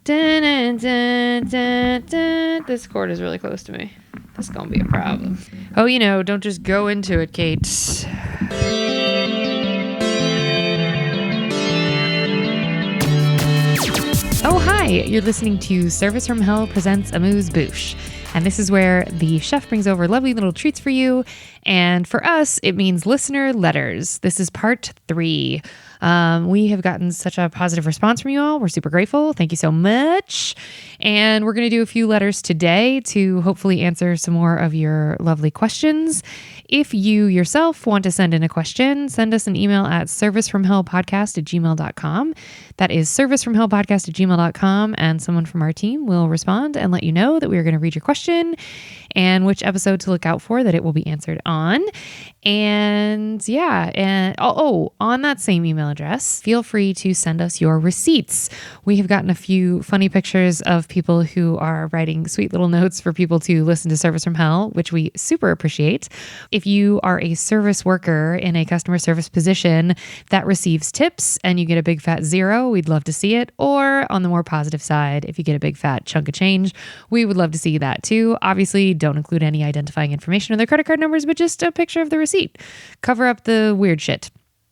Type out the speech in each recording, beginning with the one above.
Dun, dun, dun, dun, dun. This chord is really close to me. This is going to be a problem. Oh, don't just go into it, Kate. Oh, hi! You're listening to Service from Hell presents Amuse-Bouche. And this is where the chef brings over lovely little treats for you. And for us, it means listener letters. This is part 3. We have gotten such a positive response from you all. We're super grateful. Thank you so much. And we're going to do a few letters today to hopefully answer some more of your lovely questions. If you yourself want to send in a question, send us an email at servicefromhellpodcast@gmail.com. That is servicefromhellpodcast@gmail.com, and someone from our team will respond and let you know that we are going to read your question and which episode to look out for that it will be answered on. And on that same email address, feel free to send us your receipts. We have gotten a few funny pictures of people who are writing sweet little notes for people to listen to Service from Hell, which we super appreciate. If you are a service worker in a customer service position that receives tips and you get a big fat 0, we'd love to see it. Or on the more positive side, if you get a big fat chunk of change, we would love to see that too. Obviously, don't include any identifying information or their credit card numbers, but just a picture of the receipt. Cover up the weird shit.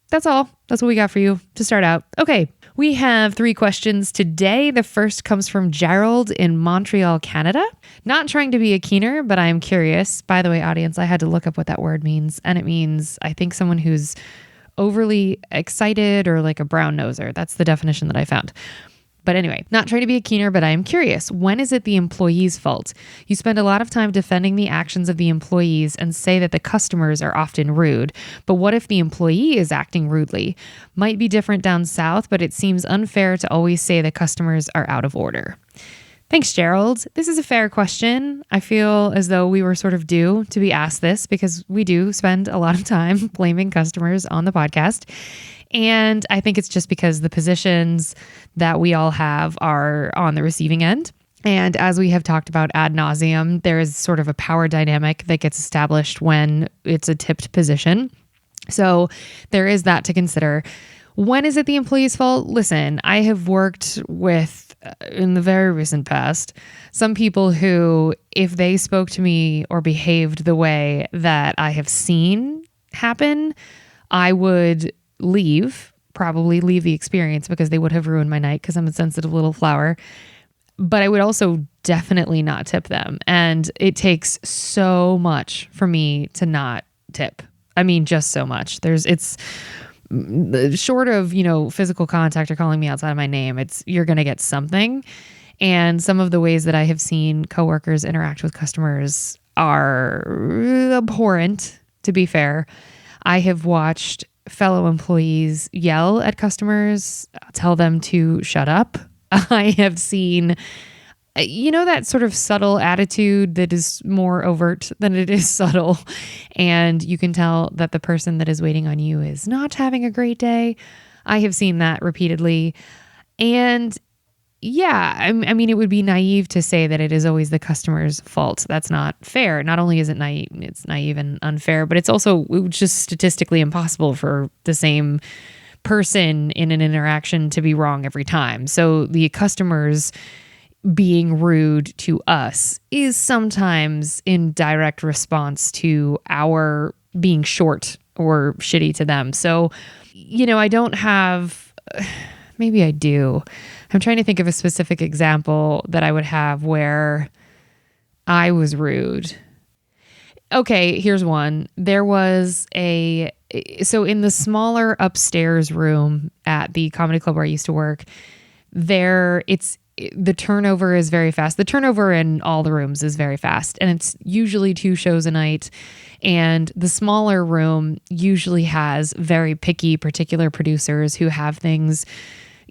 That's all. That's what we got for you to start out. Okay, we have 3 questions today. The first comes from Gerald in Montreal, Canada. Not trying to be a keener, but I am curious. By the way, audience, I had to look up what that word means. And it means, I think, someone who's overly excited or like a brown noser. That's the definition that I found. But anyway, not trying to be a keener, but I am curious. When is it the employee's fault? You spend a lot of time defending the actions of the employees and say that the customers are often rude. But what if the employee is acting rudely? Might be different down south, but it seems unfair to always say that customers are out of order. Thanks, Gerald. This is a fair question. I feel as though we were sort of due to be asked this because we do spend a lot of time blaming customers on the podcast. And I think it's just because the positions that we all have are on the receiving end. And as we have talked about ad nauseum, there is sort of a power dynamic that gets established when it's a tipped position. So there is that to consider. When is it the employee's fault? Listen, I have worked with, in the very recent past, some people who, if they spoke to me or behaved the way that I have seen happen, I would probably leave the experience because they would have ruined my night because I'm a sensitive little flower. But I would also definitely not tip them. And it takes so much for me to not tip. I mean, just so much. It's short of, physical contact or calling me outside of my name. You're going to get something. And some of the ways that I have seen coworkers interact with customers are abhorrent, to be fair. I have watched fellow employees yell at customers, tell them to shut up. I have seen, that sort of subtle attitude that is more overt than it is subtle. And you can tell that the person that is waiting on you is not having a great day. I have seen that repeatedly. And yeah, I mean, it would be naive to say that it is always the customer's fault. That's not fair. Not only is it naive, it's naive and unfair, but it's also just statistically impossible for the same person in an interaction to be wrong every time. So the customers being rude to us is sometimes in direct response to our being short or shitty to them. So, I don't have, maybe I do. I'm trying to think of a specific example that I would have where I was rude. Okay, here's one. There was so in the smaller upstairs room at the comedy club where I used to work, the turnover is very fast. The turnover in all the rooms is very fast, and it's usually 2 shows a night. And the smaller room usually has very picky particular producers who have things,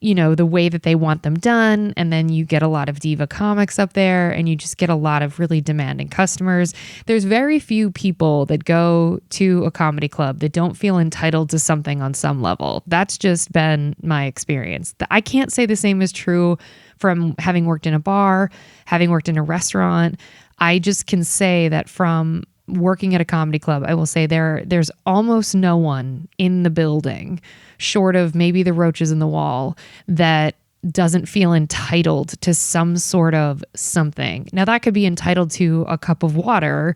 the way that they want them done. And then you get a lot of diva comics up there and you just get a lot of really demanding customers. There's very few people that go to a comedy club that don't feel entitled to something on some level. That's just been my experience. I can't say the same is true from having worked in a bar, having worked in a restaurant. I just can say that from working at a comedy club, I will say there's almost no one in the building, short of maybe the roaches in the wall, that doesn't feel entitled to some sort of something. Now, that could be entitled to a cup of water,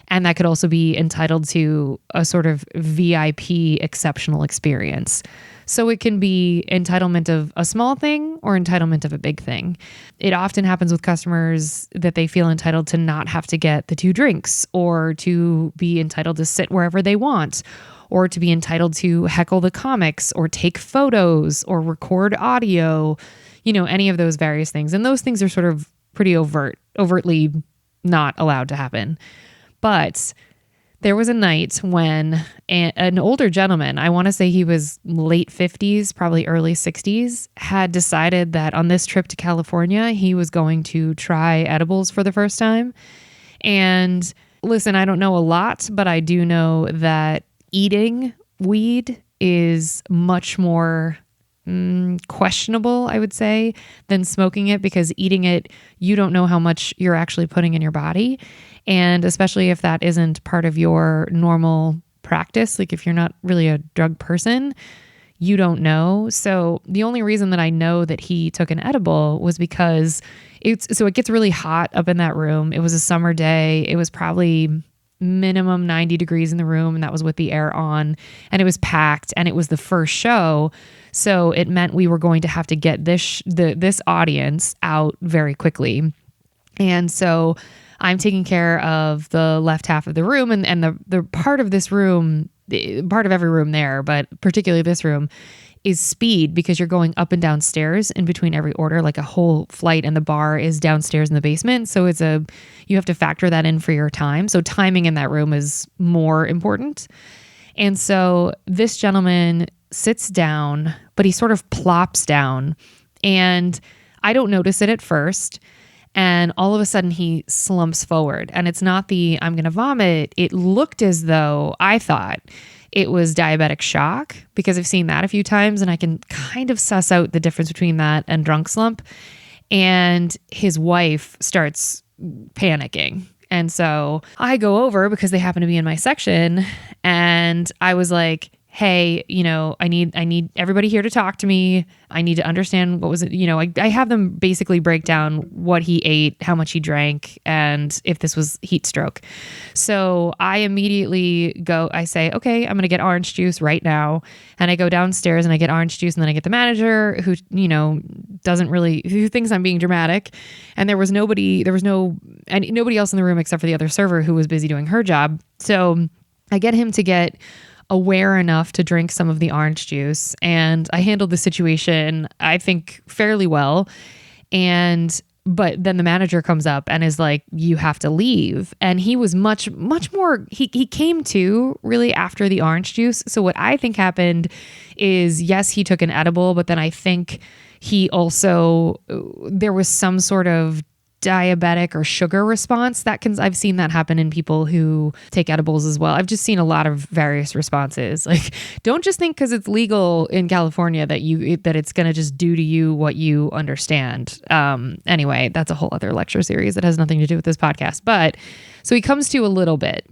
and that could also be entitled to a sort of VIP exceptional experience. So it can be entitlement of a small thing or entitlement of a big thing. It often happens with customers that they feel entitled to not have to get the 2 drinks, or to be entitled to sit wherever they want, or to be entitled to heckle the comics or take photos or record audio, any of those various things. And those things are sort of pretty overtly not allowed to happen. But there was a night when an older gentleman, I want to say he was late 50s, probably early 60s, had decided that on this trip to California, he was going to try edibles for the first time. And listen, I don't know a lot, but I do know that eating weed is much more questionable, I would say, than smoking it, because eating it, you don't know how much you're actually putting in your body. And especially if that isn't part of your normal practice, like if you're not really a drug person, you don't know. So the only reason that I know that he took an edible was because it gets really hot up in that room. It was a summer day. It was probably minimum 90 degrees in the room, and that was with the air on, and it was packed, and it was the first show. So it meant we were going to have to get this audience out very quickly. And so I'm taking care of the left half of the room, and the part of this room, part of every room there, but particularly this room, is speed, because you're going up and down stairs in between every order, like a whole flight, and the bar is downstairs in the basement. So you have to factor that in for your time. So timing in that room is more important. And so this gentleman sits down, but he sort of plops down, and I don't notice it at first. And all of a sudden he slumps forward, and it's not the I'm going to vomit. It looked as though I thought it was diabetic shock, because I've seen that a few times, and I can kind of suss out the difference between that and drunk slump. And his wife starts panicking. And so I go over, because they happen to be in my section, and I was like, hey, I need everybody here to talk to me. I need to understand what was it. I have them basically break down what he ate, how much he drank, and if this was heat stroke. So I immediately I say, okay, I'm going to get orange juice right now. And I go downstairs and I get orange juice, and then I get the manager who, who thinks I'm being dramatic. And there was nobody else in the room except for the other server, who was busy doing her job. So I get him to get aware enough to drink some of the orange juice, and I handled the situation, I think, fairly well. But then the manager comes up and is like, you have to leave. And he was much more, he came to really after the orange juice. So what I think happened is, yes, he took an edible, but then I think there was some sort of diabetic or sugar response I've seen that happen in people who take edibles as well. I've just seen a lot of various responses. Like, don't just think because it's legal in California that it's going to just do to you what you understand. Anyway, that's a whole other lecture series that has nothing to do with this podcast. But so he comes to a little bit.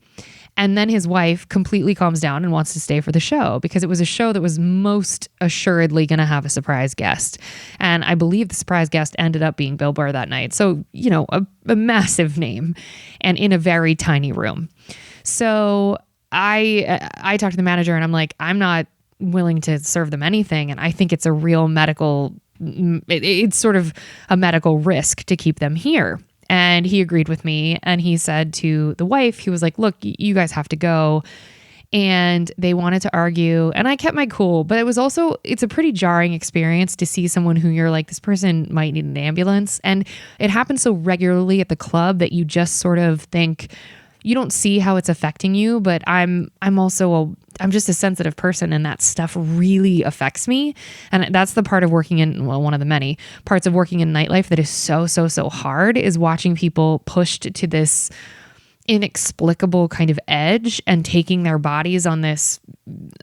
And then his wife completely calms down and wants to stay for the show, because it was a show that was most assuredly going to have a surprise guest. And I believe the surprise guest ended up being Bill Burr that night. So, a massive name, and in a very tiny room. So I talked to the manager, and I'm like, I'm not willing to serve them anything. And I think it's a real it's sort of a medical risk to keep them here. And he agreed with me, and he said to the wife, he was like, look, you guys have to go. And they wanted to argue, and I kept my cool, but it's a pretty jarring experience to see someone who you're like, this person might need an ambulance. And it happens so regularly at the club that you just sort of think, you don't see how it's affecting you, but I'm just a sensitive person, and that stuff really affects me. And that's the part of working one of the many parts of working in nightlife that is so, so, so hard, is watching people pushed to this inexplicable kind of edge and taking their bodies on this,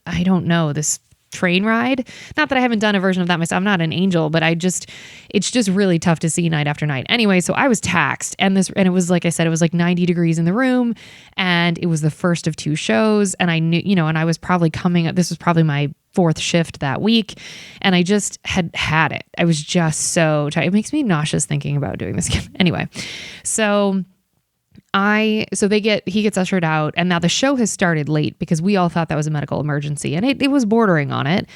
I don't know, this train ride. Not that I haven't done a version of that myself. I'm not an angel, but it's just really tough to see night after night. Anyway, so I was taxed, and it was, like I said, it was like 90 degrees in the room, and it was the first of 2 shows. And I knew, and I was probably this was probably my 4th shift that week. And I just had it. I was just so tired. It makes me nauseous thinking about doing this again. Anyway, so he gets ushered out, and now the show has started late because we all thought that was a medical emergency, and it was bordering on it.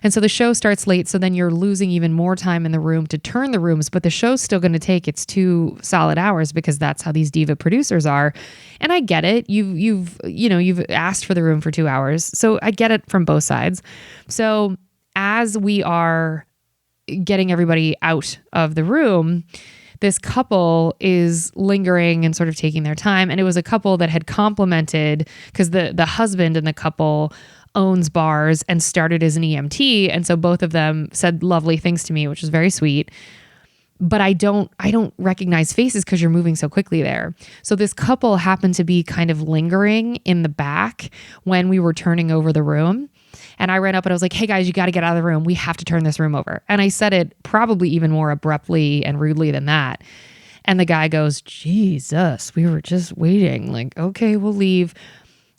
And so the show starts late. So then you're losing even more time in the room to turn the rooms, but the show's still going to take its 2 solid hours because that's how these diva producers are. And I get it. You've asked for the room for 2 hours. So I get it from both sides. So as we are getting everybody out of the room, this couple is lingering and sort of taking their time. And it was a couple that had complimented, because the husband in the couple owns bars and started as an EMT. And so both of them said lovely things to me, which was very sweet. But I don't recognize faces because you're moving so quickly there. So this couple happened to be kind of lingering in the back when we were turning over the room. And I ran up and I was like, hey guys, you got to get out of the room. We have to turn this room over. And I said it probably even more abruptly and rudely than that. And the guy goes, Jesus, we were just waiting. Like, okay, we'll leave.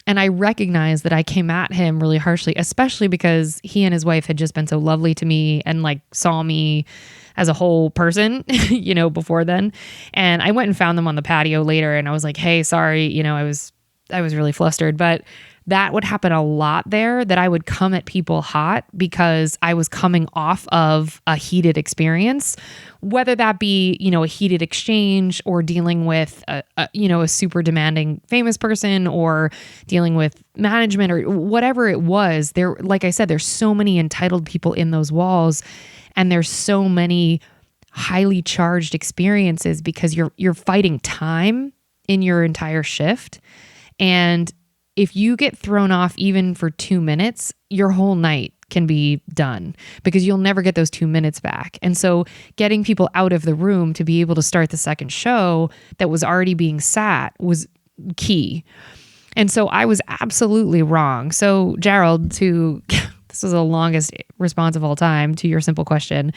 And I recognized that I came at him really harshly, especially because he and his wife had just been so lovely to me and like saw me as a whole person, before then. And I went and found them on the patio later, and I was like, hey, sorry, I was really flustered. But that would happen a lot there, that I would come at people hot because I was coming off of a heated experience, whether that be, a heated exchange or dealing with a super demanding famous person or dealing with management or whatever it was. There, like I said, there's so many entitled people in those walls, and there's so many highly charged experiences because you're fighting time in your entire shift. And if you get thrown off even for 2 minutes, your whole night can be done because you'll never get those 2 minutes back. And so getting people out of the room to be able to start the second show that was already being sat was key. And so I was absolutely wrong. So Gerald, this is the longest response of all time to your simple question.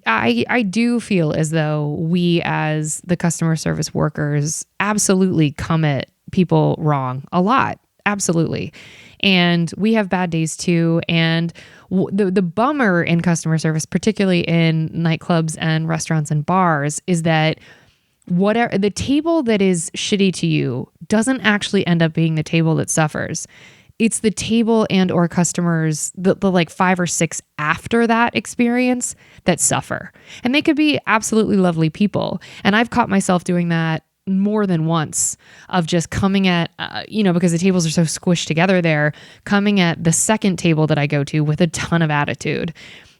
I do feel as though we as the customer service workers absolutely come at people wrong a lot. Absolutely. And we have bad days too. And the bummer in customer service, particularly in nightclubs and restaurants and bars, is that whatever the table that is shitty to you doesn't actually end up being the table that suffers. It's the table and or customers, the like 5 or 6 after that experience that suffer. And they could be absolutely lovely people. And I've caught myself doing that more than once, of just coming at, because the tables are so squished together there, coming at the second table that I go to with a ton of attitude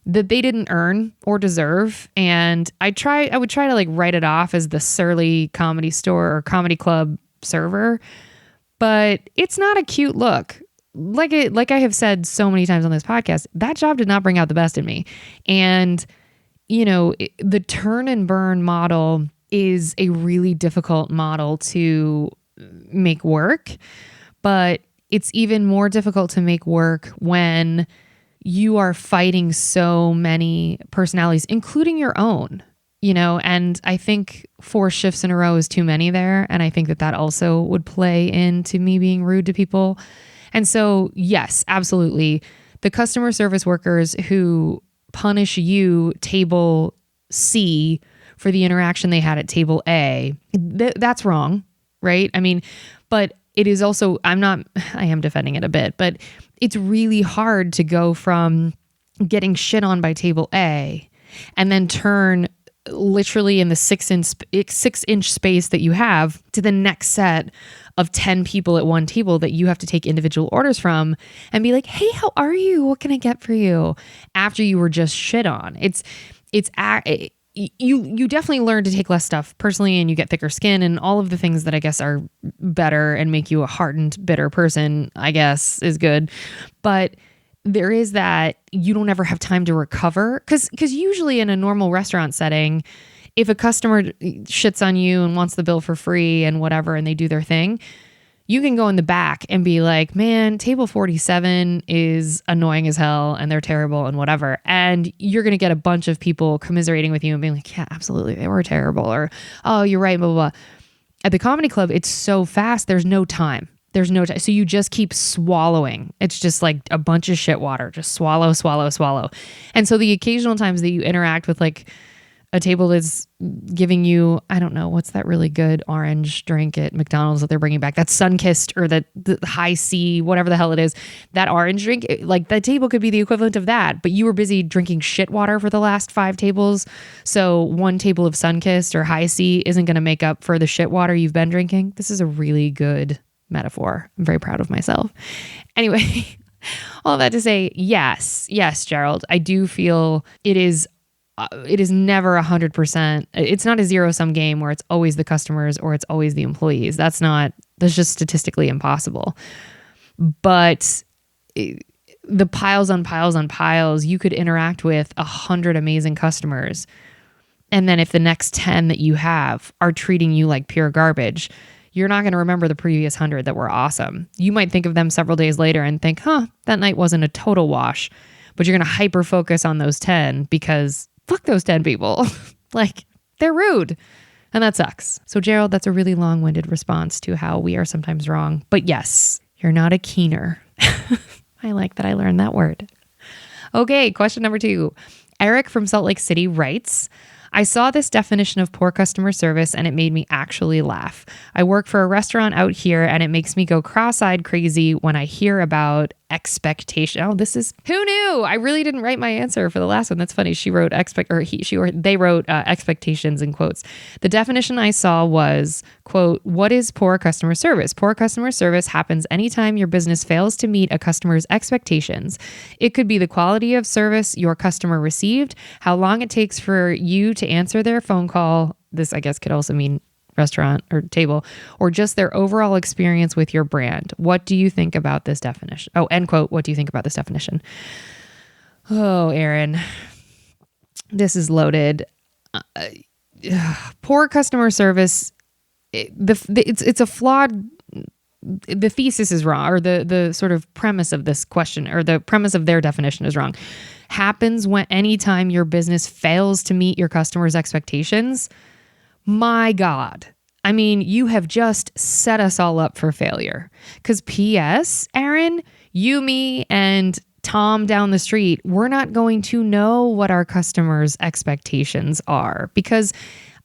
that they didn't earn or deserve. And I would try to like write it off as the surly comedy store or comedy club server, but it's not a cute look. Like I have said so many times on this podcast, that job did not bring out the best in me. And, the turn and burn model is a really difficult model to make work, but it's even more difficult to make work when you are fighting so many personalities, including your own, and I think 4 shifts in a row is too many there. And I think that also would play into me being rude to people. And so, yes, absolutely. The customer service workers who punish you, table C, for the interaction they had at table A, that's wrong, right? I mean, but it is also, I am defending it a bit, but it's really hard to go from getting shit on by table A and then turn literally in the 6-inch space that you have to the next set of 10 people at one table that you have to take individual orders from and be like, hey, how are you? What can I get for you? After you were just shit on. You definitely learn to take less stuff personally, and you get thicker skin and all of the things that I guess are better and make you a hardened, bitter person, I guess is good. But there is that you don't ever have time to recover. Because usually in a normal restaurant setting, if a customer shits on you and wants the bill for free and whatever, and they do their thing, You can go in the back and be like, man, table 47 is annoying as hell and they're terrible and whatever. And you're going to get a bunch of people commiserating with you and being like, yeah, absolutely, they were terrible. Or, oh, you're right, blah, blah, blah. At the comedy club, it's so fast. There's no time. There's no time. So you just keep swallowing. It's just like a bunch of shit water. Just swallow, swallow, swallow. And so the occasional times that you interact with like a table that's giving you, I don't know, what's that really good orange drink at McDonald's that they're bringing back? That Sunkist or the High C, whatever the hell it is. That orange drink, like that table could be the equivalent of that, but you were busy drinking shit water for the last 5 tables. So one table of Sunkist or High C isn't going to make up for the shit water you've been drinking. This is a really good metaphor. I'm very proud of myself. Anyway, all of that to say, yes, Gerald, I do feel it is never 100%. It's not a zero-sum game where it's always the customers or it's always the employees. That's just statistically impossible. But the piles on piles on piles, you could interact with 100 amazing customers. And then if the next 10 that you have are treating you like pure garbage, you're not going to remember the previous 100 that were awesome. You might think of them several days later and think, that night wasn't a total wash. But you're going to hyper focus on those 10 because fuck those 10 people. Like, they're rude. And that sucks. So, Gerald, that's a really long-winded response to how we are sometimes wrong. But yes, you're not a keener. I like that I learned that word. Okay, question number 2. Eric from Salt Lake City writes, I saw this definition of poor customer service and it made me actually laugh. I work for a restaurant out here and it makes me go cross-eyed crazy when I hear about expectation. Oh, who knew? I really didn't write my answer for the last one. That's funny. She wrote they wrote expectations in quotes. The definition I saw was, quote, what is poor customer service? Poor customer service happens anytime your business fails to meet a customer's expectations. It could be the quality of service your customer received, how long it takes for you to answer their phone call. This, I guess, could also mean restaurant or table, or just their overall experience with your brand. What do you think about this definition? Oh, end quote. What do you think about this definition? Oh, Aaron, this is loaded. Poor customer service. It's a flawed. The thesis is wrong, or the sort of premise of this question, or the premise of their definition is wrong. Happens when anytime your business fails to meet your customers' expectations. My God. I mean, you have just set us all up for failure. Because P.S., Aaron, you, me, and Tom down the street, we're not going to know what our customers' expectations are. Because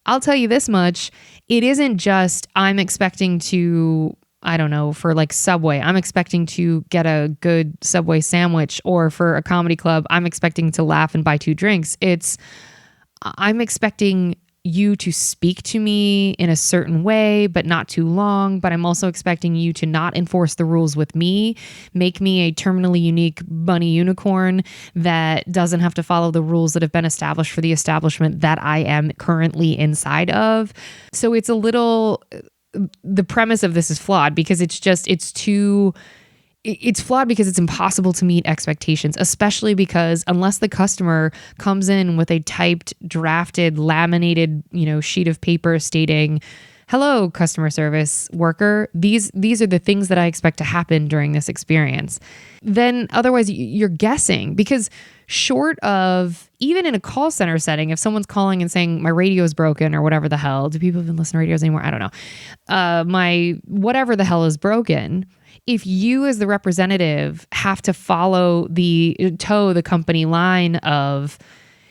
I'll tell you this much, it isn't just I'm expecting to, I don't know, for like Subway, I'm expecting to get a good Subway sandwich, or for a comedy club, I'm expecting to laugh and buy 2 drinks. I'm expecting you to speak to me in a certain way, but not too long. But I'm also expecting you to not enforce the rules with me, make me a terminally unique bunny unicorn that doesn't have to follow the rules that have been established for the establishment that I am currently inside of. So it's the premise of this is flawed because it's flawed because it's impossible to meet expectations, especially because unless the customer comes in with a typed, drafted, laminated, sheet of paper stating, hello, customer service worker, these are the things that I expect to happen during this experience, then otherwise you're guessing. Because short of, even in a call center setting, if someone's calling and saying my radio is broken or whatever the hell, do people even listen to radios anymore? I don't know. My whatever the hell is broken, if you as the representative have to toe the company line of,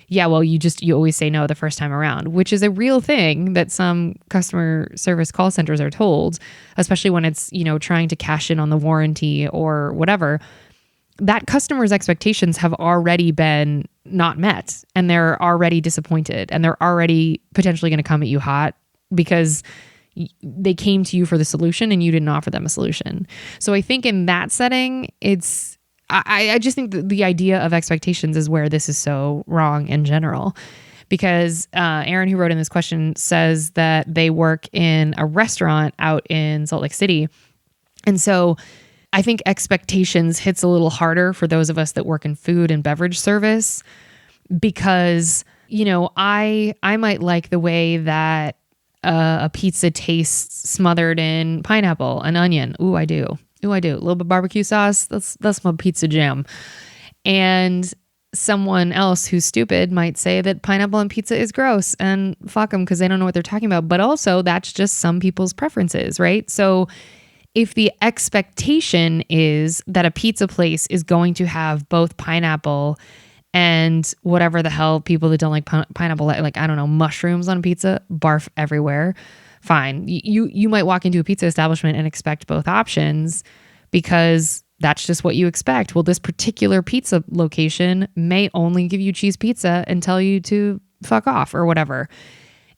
yeah, well, you always say no the first time around, which is a real thing that some customer service call centers are told, especially when it's, trying to cash in on the warranty or whatever, that customer's expectations have already been not met and they're already disappointed and they're already potentially going to come at you hot because they came to you for the solution and you didn't offer them a solution. So I think in that setting, I just think that the idea of expectations is where this is so wrong in general. Because Aaron, who wrote in this question, says that they work in a restaurant out in Salt Lake City. And so I think expectations hits a little harder for those of us that work in food and beverage service because, I might like the way that a pizza tastes smothered in pineapple and onion. Ooh, I do. Ooh, I do. A little bit of barbecue sauce. That's my pizza jam. And someone else who's stupid might say that pineapple on pizza is gross, and fuck them because they don't know what they're talking about. But also, that's just some people's preferences, right? So if the expectation is that a pizza place is going to have both pineapple and whatever the hell people that don't like pineapple, like, I don't know, mushrooms on pizza, barf everywhere, fine. You might walk into a pizza establishment and expect both options because that's just what you expect. Well, this particular pizza location may only give you cheese pizza and tell you to fuck off or whatever.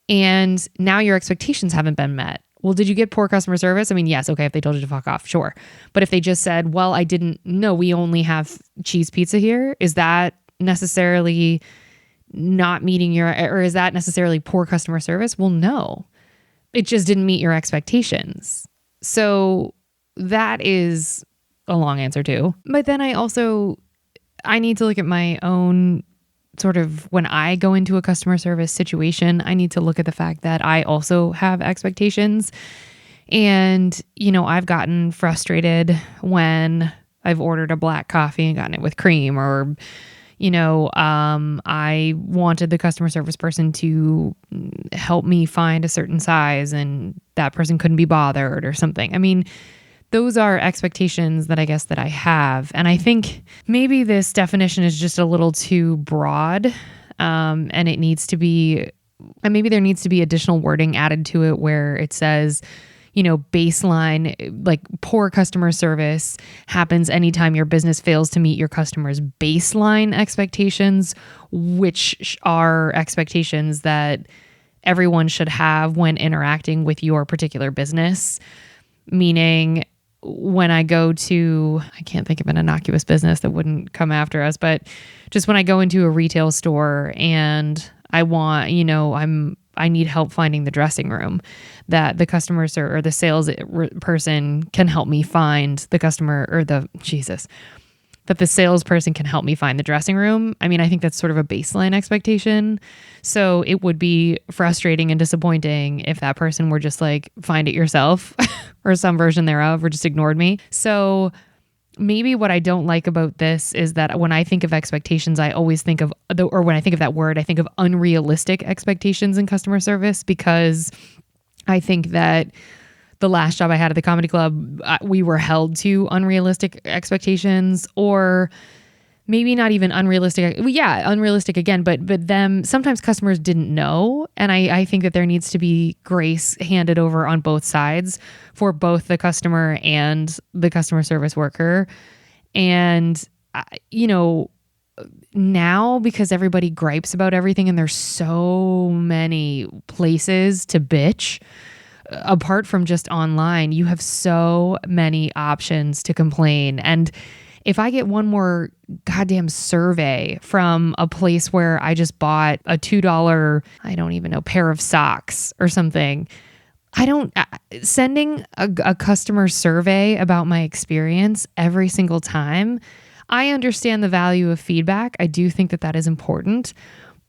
And now your expectations haven't been met. Well, did you get poor customer service? I mean, yes, okay, if they told you to fuck off, sure. But if they just said, well, I didn't know, we only have cheese pizza here, is that necessarily not meeting or is that necessarily poor customer service? Well, no. It just didn't meet your expectations. So that is a long answer too. But then I need to look at my own sort of, when I go into a customer service situation, I need to look at the fact that I also have expectations. And, I've gotten frustrated when I've ordered a black coffee and gotten it with cream, or, I wanted the customer service person to help me find a certain size and that person couldn't be bothered or something. I mean, those are expectations that I guess that I have. And I think maybe this definition is just a little too broad, and it needs to be, and maybe there needs to be additional wording added to it where it says, baseline, like poor customer service happens anytime your business fails to meet your customers' baseline expectations, which are expectations that everyone should have when interacting with your particular business. Meaning, when I go to, I can't think of an innocuous business that wouldn't come after us, but just when I go into a retail store and I want, I need help finding the dressing room, that the customer or the sales person can help me find the customer, or that the salesperson can help me find the dressing room. I mean, I think that's sort of a baseline expectation. So it would be frustrating and disappointing if that person were just like, find it yourself or some version thereof, or just ignored me. So maybe what I don't like about this is that when I think of expectations, I always think of, or when I think of that word, I think of unrealistic expectations in customer service, because I think that the last job I had at the comedy club, we were held to unrealistic expectations, or maybe not even unrealistic. Yeah, unrealistic again, but them, sometimes customers didn't know. And I think that there needs to be grace handed over on both sides for both the customer and the customer service worker. And, now, because everybody gripes about everything and there's so many places to bitch, apart from just online, you have so many options to complain. And if I get one more goddamn survey from a place where I just bought a $2, I don't even know, pair of socks or something, sending a customer survey about my experience every single time, I understand the value of feedback. I do think that that is important,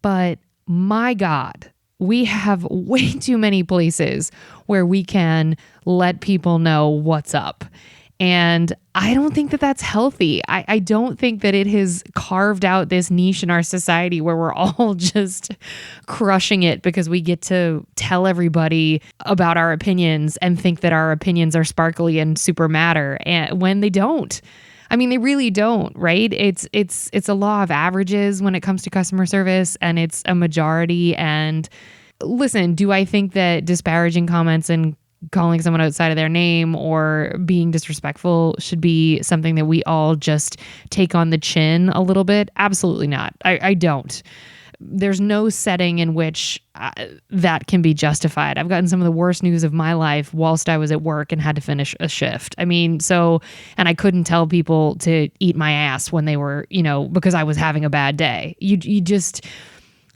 but my God, we have way too many places where we can let people know what's up. And I don't think that that's healthy. I don't think that it has carved out this niche in our society where we're all just crushing it because we get to tell everybody about our opinions and think that our opinions are sparkly and super matter, and when they don't. I mean, they really don't, right? It's a law of averages when it comes to customer service, and it's a majority. And listen, do I think that disparaging comments and calling someone outside of their name or being disrespectful should be something that we all just take on the chin a little bit? Absolutely not. I don't. There's no setting in which that can be justified. I've gotten some of the worst news of my life whilst I was at work and had to finish a shift. I mean, and I couldn't tell people to eat my ass when they were, because I was having a bad day.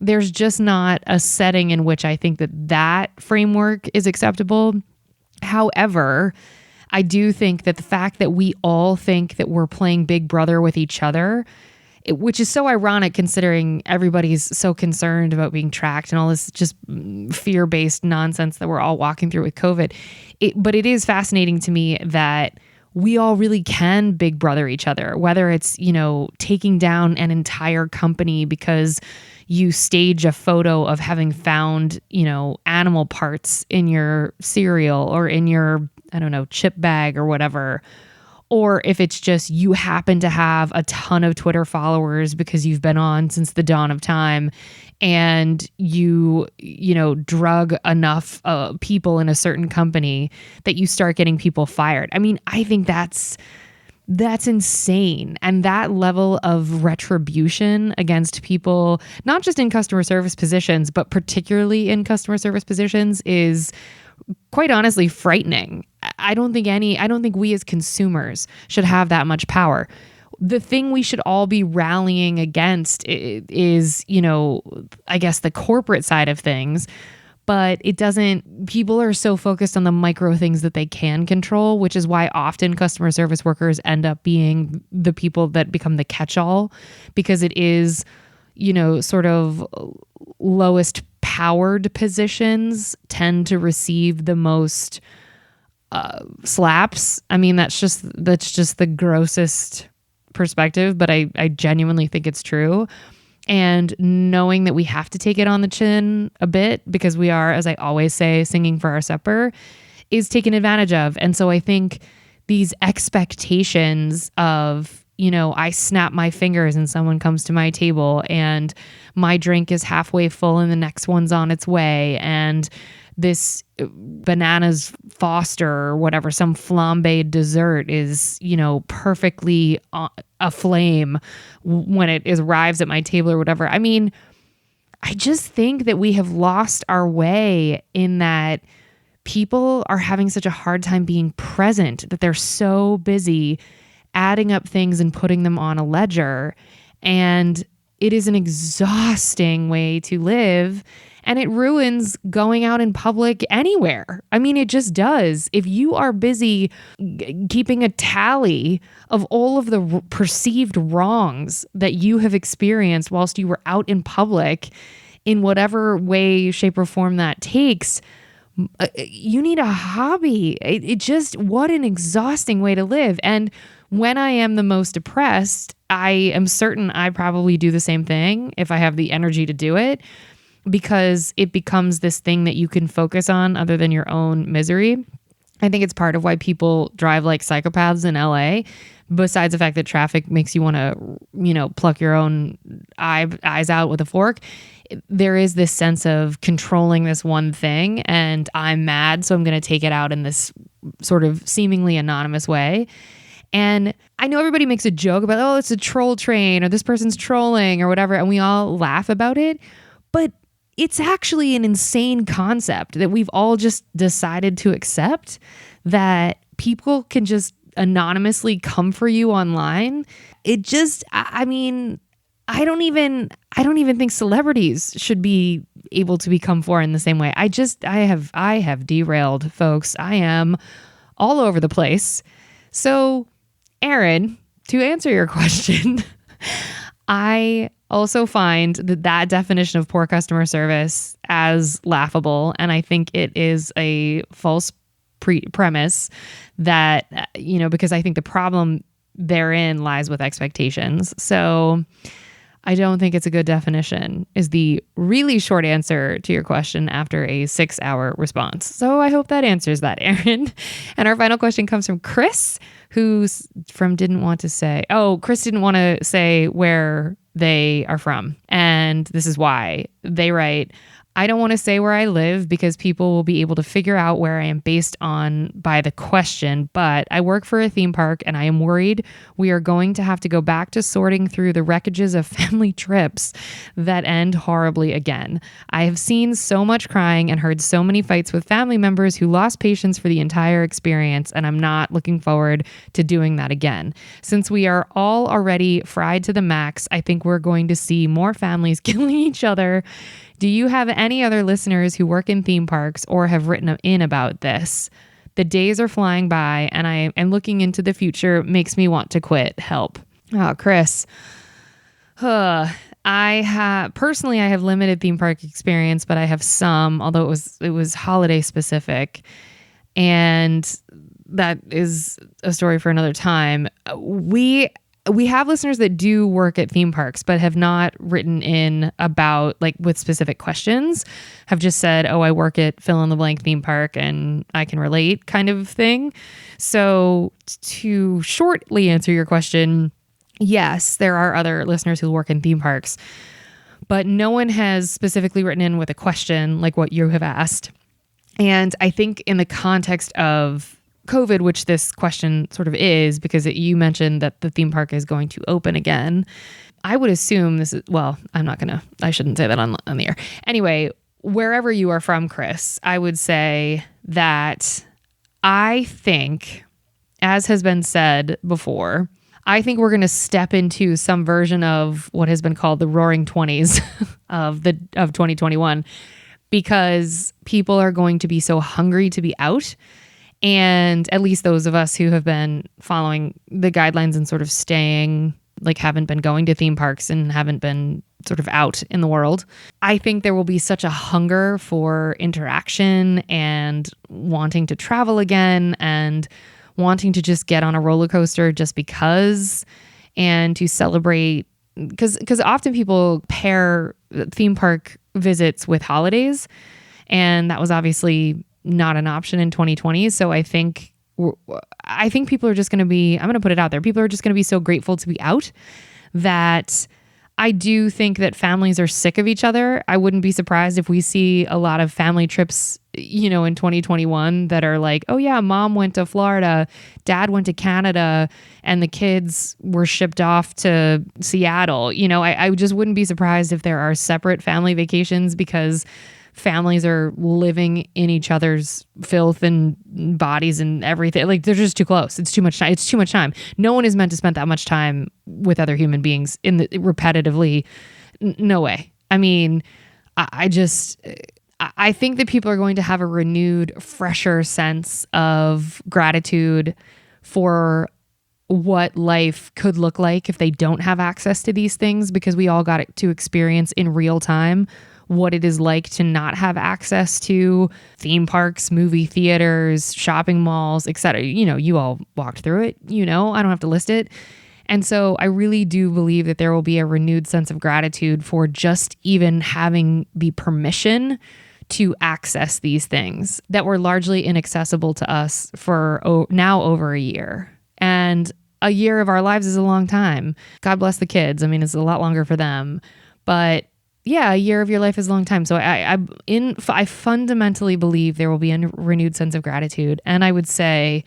There's just not a setting in which I think that framework is acceptable. However, I do think that the fact that we all think that we're playing Big Brother with each other which is so ironic considering everybody's so concerned about being tracked and all this just fear-based nonsense that we're all walking through with COVID. But it is fascinating to me that we all really can big brother each other, whether it's, taking down an entire company because you stage a photo of having found, animal parts in your cereal or in your, I don't know, chip bag or whatever. Or if it's just you happen to have a ton of Twitter followers because you've been on since the dawn of time and you drug enough people in a certain company that you start getting people fired. I mean, I think that's insane. And that level of retribution against people, not just in customer service positions, but particularly in customer service positions, is quite honestly frightening. I don't think we as consumers should have that much power. The thing we should all be rallying against is, I guess the corporate side of things, but people are so focused on the micro things that they can control, which is why often customer service workers end up being the people that become the catch-all, because it is, sort of lowest powered positions tend to receive the most slaps. I mean, that's just the grossest perspective, but I genuinely think it's true. And knowing that we have to take it on the chin a bit because we are, as I always say, singing for our supper, is taken advantage of. And so I think these expectations of, I snap my fingers and someone comes to my table and my drink is halfway full and the next one's on its way. And this bananas Foster or whatever, some flambéed dessert is, perfectly aflame when it arrives at my table or whatever. I mean, I just think that we have lost our way in that people are having such a hard time being present, that they're so busy adding up things and putting them on a ledger. And it is an exhausting way to live. And it ruins going out in public anywhere. I mean, it just does. If you are busy keeping a tally of all of the perceived wrongs that you have experienced whilst you were out in public, in whatever way, shape, or form that takes, you need a hobby. What an exhausting way to live. And when I am the most depressed, I am certain I probably do the same thing if I have the energy to do it, because it becomes this thing that you can focus on other than your own misery. I think it's part of why people drive like psychopaths in LA, besides the fact that traffic makes you want to, pluck your own eyes out with a fork. There is this sense of controlling this one thing, and I'm mad, so I'm going to take it out in this sort of seemingly anonymous way. And I know everybody makes a joke about, oh, it's a troll train or this person's trolling or whatever, and we all laugh about it. But it's actually an insane concept that we've all just decided to accept, that people can just anonymously come for you online. It just, I mean, I don't even think celebrities should be able to be come for in the same way. I have derailed, folks. I am all over the place. So, Aaron, to answer your question, I also find that definition of poor customer service as laughable. And I think it is a false premise that, because I think the problem therein lies with expectations. So I don't think it's a good definition, is the really short answer to your question after a 6-hour response. So I hope that answers that, Aaron. And our final question comes from Chris, Chris didn't want to say where they are from. And this is why. They write, I don't want to say where I live because people will be able to figure out where I am based on by the question, but I work for a theme park and I am worried we are going to have to go back to sorting through the wreckages of family trips that end horribly again. I have seen so much crying and heard so many fights with family members who lost patience for the entire experience, and I'm not looking forward to doing that again. Since we are all already fried to the max, I think we're going to see more families killing each other. Do you have any other listeners who work in theme parks or have written in about this? The days are flying by and looking into the future makes me want to quit. Help. Oh, Chris. I have limited theme park experience, but I have some, although it was holiday specific. And that is a story for another time. We have listeners that do work at theme parks, but have not written in about like with specific questions, have just said, oh, I work at fill in the blank theme park and I can relate kind of thing. So to shortly answer your question, yes, there are other listeners who work in theme parks, but no one has specifically written in with a question like what you have asked. And I think in the context of COVID, which this question sort of is, because you mentioned that the theme park is going to open again, I would assume this is, well, I shouldn't say that on the air. Anyway, wherever you are from, Chris, I would say that I think, as has been said before, I think we're going to step into some version of what has been called the roaring 20s of 2021, because people are going to be so hungry to be out. And at least those of us who have been following the guidelines and sort of staying, like haven't been going to theme parks and haven't been sort of out in the world, I think there will be such a hunger for interaction and wanting to travel again and wanting to just get on a roller coaster just because, and to celebrate, because often people pair theme park visits with holidays, and that was obviously not an option in 2020. So I think people are just going to be, I'm going to put it out there, people are just going to be so grateful to be out that I do think that families are sick of each other. I wouldn't be surprised if we see a lot of family trips, in 2021 that are like, oh yeah, mom went to Florida, dad went to Canada, and the kids were shipped off to Seattle. I just wouldn't be surprised if there are separate family vacations because families are living in each other's filth and bodies and everything. Like, they're just too close. It's too much time. It's too much time. No one is meant to spend that much time with other human beings repetitively. No way. I mean, I think that people are going to have a renewed, fresher sense of gratitude for what life could look like if they don't have access to these things, because we all got to experience in real time what it is like to not have access to theme parks, movie theaters, shopping malls, etc. You all walked through it, I don't have to list it. And so I really do believe that there will be a renewed sense of gratitude for just even having the permission to access these things that were largely inaccessible to us for now over a year. And a year of our lives is a long time. God bless the kids. I mean, it's a lot longer for them. But yeah, a year of your life is a long time. So I fundamentally believe there will be a renewed sense of gratitude. And I would say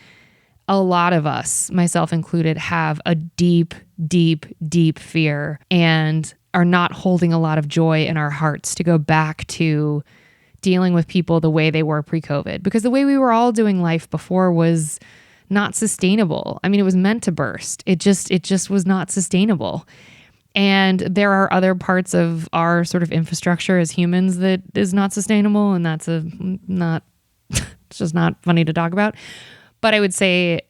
a lot of us, myself included, have a deep, deep, deep fear and are not holding a lot of joy in our hearts to go back to dealing with people the way they were pre-COVID. Because the way we were all doing life before was not sustainable. I mean, it was meant to burst. It just was not sustainable. And there are other parts of our sort of infrastructure as humans that is not sustainable, and that's it's just not funny to talk about. But I would say,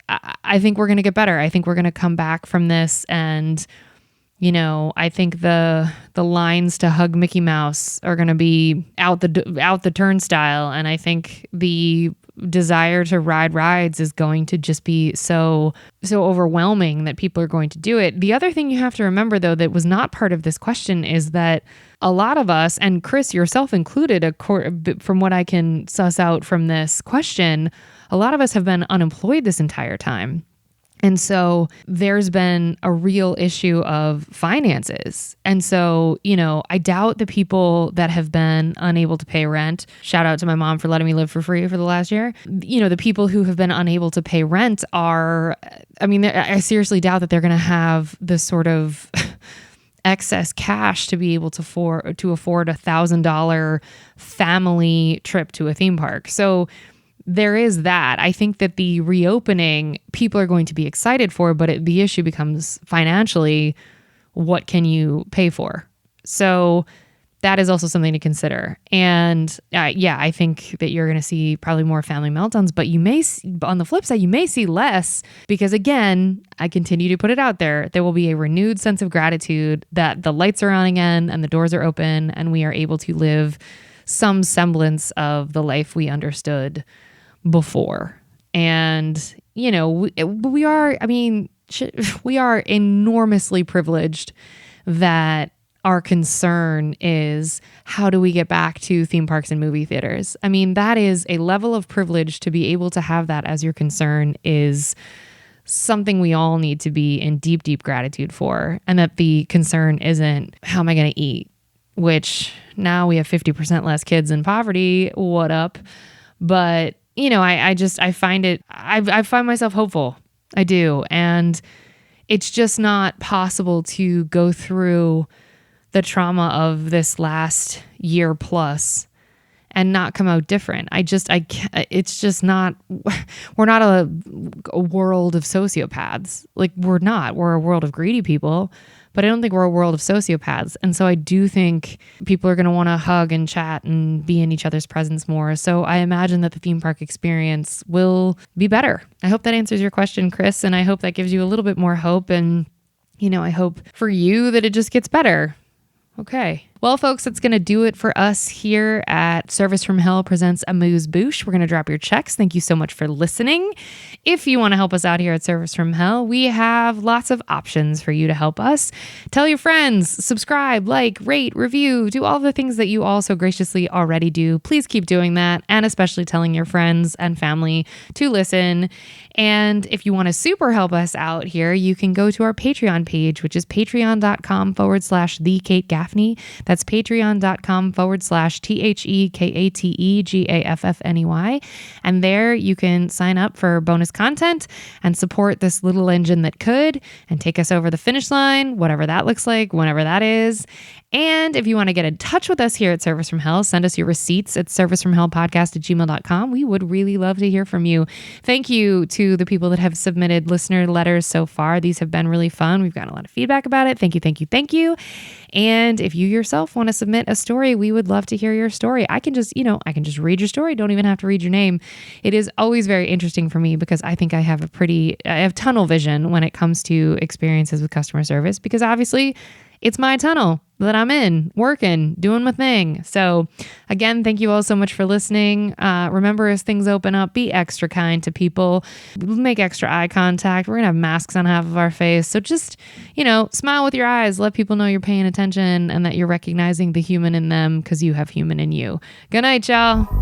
I think we're going to get better. I think we're going to come back from this, and I think the lines to hug Mickey Mouse are going to be out the turnstile, and I think the desire to ride rides is going to just be so overwhelming that people are going to do it. The other thing you have to remember, though, that was not part of this question is that a lot of us, and Chris, yourself included, from what I can suss out from this question, a lot of us have been unemployed this entire time. And so there's been a real issue of finances. And so, I doubt the people that have been unable to pay rent, shout out to my mom for letting me live for free for the last year. The people who have been unable to pay rent I seriously doubt that they're going to have this sort of excess cash to be able to afford $1,000 family trip to a theme park. So there is that. I think that the reopening, people are going to be excited for, but the issue becomes financially, what can you pay for? So that is also something to consider. And yeah, I think that you're going to see probably more family meltdowns, but you may, on the flip side, you may see less because, again, I continue to put it out there. There will be a renewed sense of gratitude that the lights are on again and the doors are open and we are able to live some semblance of the life we understood before. And, you know, we are enormously privileged that our concern is how do we get back to theme parks and movie theaters? I mean, that is a level of privilege. To be able to have that as your concern is something we all need to be in deep, deep gratitude for. And that the concern isn't, how am I going to eat? Which now we have 50% less kids in poverty. What up? But, you know, I find myself hopeful. I do. And it's just not possible to go through the trauma of this last year plus and not come out different. It's just not, we're not a world of sociopaths. Like we're a world of greedy people, but I don't think we're a world of sociopaths. And so I do think people are going to want to hug and chat and be in each other's presence more. So I imagine that the theme park experience will be better. I hope that answers your question, Chris. And I hope that gives you a little bit more hope. And, you know, I hope for you that it just gets better. Okay. Well, folks, that's going to do it for us here at Service from Hell presents Amuse Bouche. We're going to drop your checks. Thank you so much for listening. If you want to help us out here at Service from Hell, we have lots of options for you to help us. Tell your friends, subscribe, like, rate, review, do all the things that you all so graciously already do. Please keep doing that, and especially telling your friends and family to listen. And if you want to super help us out here, you can go to our Patreon page, which is patreon.com/The Kate Gaffney. That's patreon.com/THEKATEGAFFNEY. And there you can sign up for bonus content and support this little engine that could and take us over the finish line, whatever that looks like, whenever that is. And if you want to get in touch with us here at Service from Hell, send us your receipts at servicefromhellpodcast@gmail.com. We would really love to hear from you. Thank you to the people that have submitted listener letters so far. These have been really fun. We've gotten a lot of feedback about it. Thank you, thank you, thank you. And if you yourself want to submit a story, we would love to hear your story. I can just read your story. Don't even have to read your name. It is always very interesting for me because I think I have tunnel vision when it comes to experiences with customer service, because obviously it's my tunnel that I'm in, working, doing my thing. So again, thank you all so much for listening. Remember, as things open up, be extra kind to people, make extra eye contact. We're going to have masks on half of our face. So just, smile with your eyes, let people know you're paying attention and that you're recognizing the human in them because you have human in you. Good night, y'all.